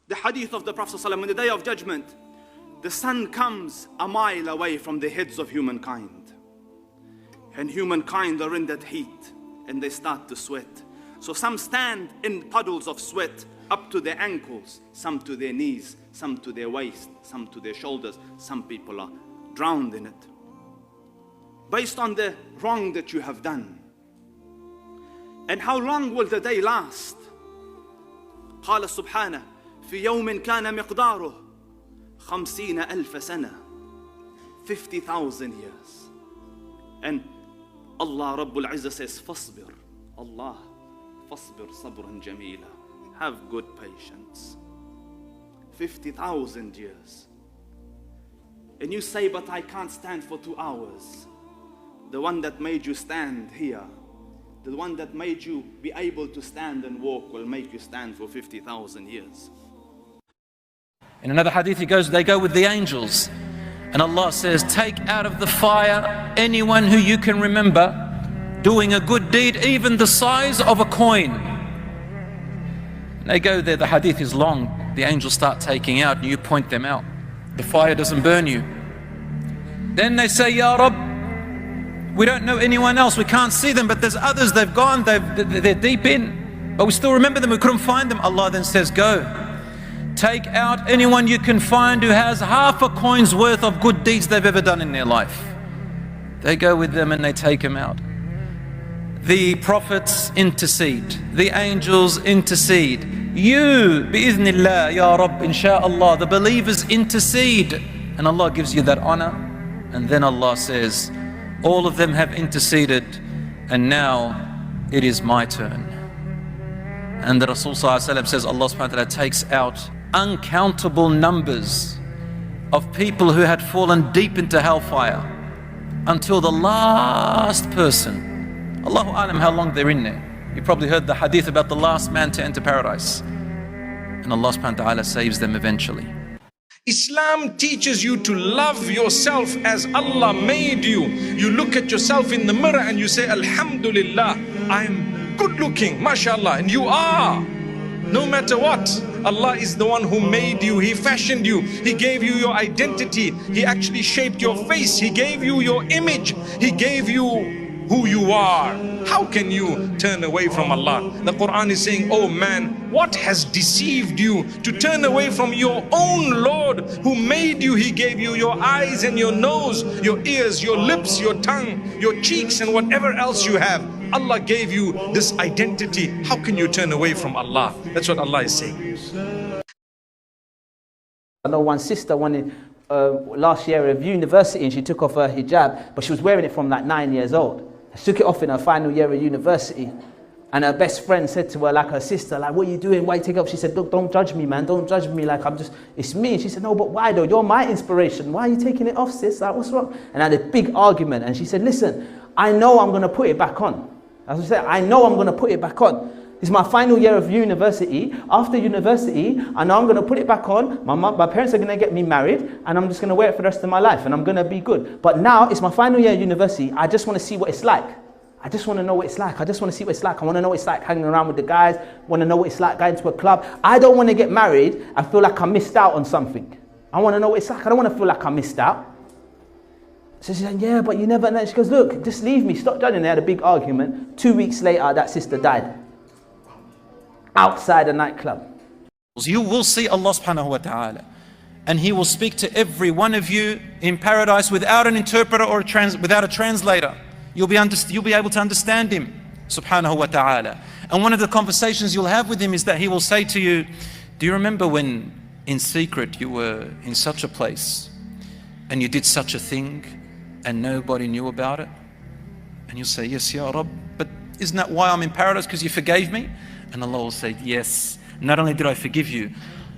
The hadith of the Prophet ﷺ, on the day of judgment, the sun comes a mile away from the heads of humankind. And humankind are in that heat and they start to sweat. So some stand in puddles of sweat up to their ankles, some to their knees, some to their waist, some to their shoulders. Some people are drowned in it, based on the wrong that you have done. And how long will the day last? قال سبحانه في يوم كان مقداره 50,000 سنة, 50,000 years. And Allah Rabbul Izzah says, فاصبر, Allah, فاصبر صبرا جميلا, have good patience. 50,000 years. And you say, but I can't stand for 2 hours. The one that made you stand here, the one that made you be able to stand and walk, will make you stand for 50,000 years. In another hadith they go with the angels, and Allah says, take out of the fire anyone who you can remember doing a good deed, even the size of a coin. And they go there, the hadith is long, the angels start taking out and you point them out. The fire doesn't burn you. Then they say, Ya Rabb, we don't know anyone else, we can't see them, but there's others, they've gone, they're deep in, but we still remember them, we couldn't find them. Allah then says, go, take out anyone you can find who has half a coin's worth of good deeds they've ever done in their life. They go with them and they take them out. The prophets intercede, the angels intercede. You, bi'idhnillah, Ya Rabb, insha'Allah, the believers intercede. And Allah gives you that honor. And then Allah says, all of them have interceded, and now it is my turn. And the Rasul ﷺ says, Allah subhanahu wa ta'ala takes out uncountable numbers of people who had fallen deep into hellfire until the last person. Allahu alam how long they're in there. You probably heard the hadith about the last man to enter paradise. And Allah subhanahu wa ta'ala saves them eventually. Islam teaches you to love yourself as Allah made you. You look at yourself in the mirror and you say, Alhamdulillah, I'm good looking, mashallah, and you are. No matter what, Allah is the one who made you. He fashioned you. He gave you your identity. He actually shaped your face. He gave you your image. He gave you who you are. How can you turn away from Allah? The Quran is saying, oh man, what has deceived you to turn away from your own Lord who made you? He gave you your eyes and your nose, your ears, your lips, your tongue, your cheeks, and whatever else you have. Allah gave you this identity. How can you turn away from Allah? That's what Allah is saying. I know one sister wanted last year of university, and she took off her hijab, but she was wearing it from like 9 years old. She took it off in her final year of university, and her best friend said to her, like her sister, like, what are you doing? Why you take it off? She said, look, don't judge me, man. Don't judge me. Like, it's me. And she said, no, but why though? You're my inspiration. Why are you taking it off, sis? Like, what's wrong? And I had a big argument. And she said, listen, I know I'm going to put it back on. As I said, I know I'm going to put it back on. It's my final year of university. After university, I know I'm going to put it back on. My parents are going to get me married, and I'm just going to wear it for the rest of my life, and I'm going to be good. But now it's my final year of university. I just want to see what it's like. I just want to know what it's like. I just want to see what it's like. I want to know what it's like hanging around with the guys. I want to know what it's like going to a club. I don't want to get married and feel like I missed out on something. I want to know what it's like. I don't want to feel like I missed out. So she said, yeah, but you never know. She goes, look, just leave me. Stop judging. They had a big argument. 2 weeks later, that sister died. Outside a nightclub. You will see Allah subhanahu wa ta'ala, and He will speak to every one of you in paradise without an interpreter or without a translator. You'll be able to understand Him subhanahu wa ta'ala. And one of the conversations you'll have with Him is that He will say to you, do you remember when in secret you were in such a place and you did such a thing and nobody knew about it? And you'll say, yes, Ya Rabb, but isn't that why I'm in paradise? Because you forgave me? And Allah will say, yes, not only did I forgive you,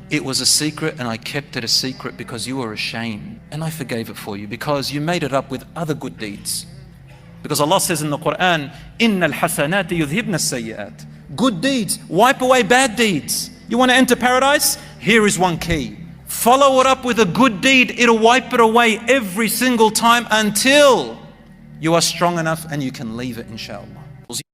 it was a secret and I kept it a secret because you were ashamed. And I forgave it for you because you made it up with other good deeds. Because Allah says in the Quran, إِنَّ الْحَسَنَاتِ يُذْهِبْنَ السَّيِّئَاتِ. Good deeds wipe away bad deeds. You want to enter paradise? Here is one key. Follow it up with a good deed. It'll wipe it away every single time until you are strong enough and you can leave it, inshallah.